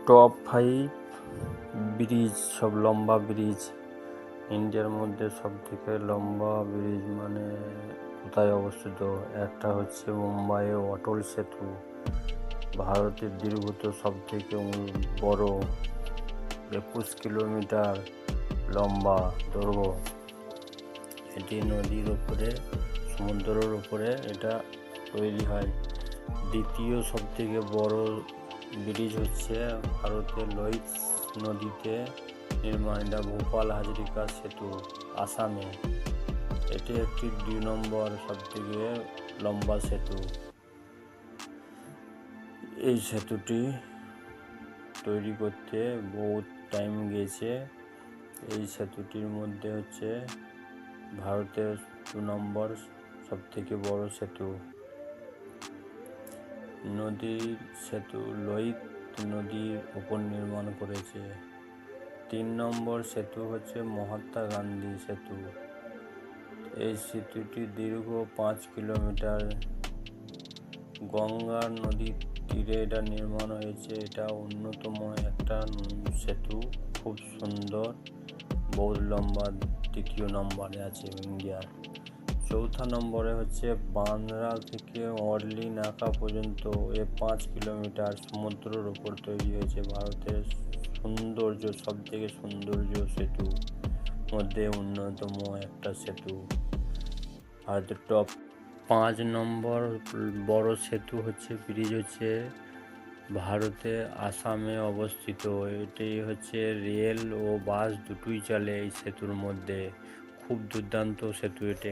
Top 5 bridge, সব লম্বা bridge. ইন্ডিয়ার মধ্যে সবথেকে লম্বা ব্রিজ মানে কোথায় অবস্থিত? একটা হচ্ছে মুম্বাইয়ে অটল সেতু, ভারতের দীর্ঘতম সবথেকে বড় 21 কিলোমিটার লম্বা দৈর্ঘ্য। এটি নদীর ওপরে, সমুদ্রের ওপরে এটা তৈরি হয়। দ্বিতীয় সবথেকে বড় ব্রিজ হচ্ছে ভারতের লোহিত নদীতে নির্মাণ, এটা ভোপাল হাজরিকা সেতু, আসামে। এটি একটি 2 নম্বর সবথেকে লম্বা সেতু। এই সেতুটি তৈরি করতে বহুত টাইম গিয়েছে। এই সেতুটির মধ্যে হচ্ছে ভারতের 2 নম্বর সবথেকে বড় সেতু। নদীর সেতু লোহিত নদীর উপর নির্মাণ করেছে। 3 নম্বর সেতু হচ্ছে মহাত্মা গান্ধী সেতু। এই সেতুটি দীর্ঘ 5 কিলোমিটার, গঙ্গা নদীর তীরে এটা নির্মাণ হয়েছে। এটা অন্যতম একটা সেতু, খুব সুন্দর, বহুত লম্বা। 3 নম্বরে আছে ইন্ডিয়ার। 4 নম্বরে হচ্ছে বান্দ্রা থেকে ওয়ারলি নাকা পর্যন্ত 5 কিলোমিটার সমুদ্রের উপর তৈরি হয়েছে। ভারতের সৌন্দর্য, সবথেকে সৌন্দর্য সেতু মধ্যে অন্যতম একটা সেতু। ভারতের টপ 5 নম্বর বড় সেতু হচ্ছে ব্রিজ হচ্ছে ভারতে আসামে অবস্থিত। এটি হচ্ছে রেল ও বাস দুটোই চলে এই সেতুর মধ্যে। খুব দুর্দান্ত সেতু এটি।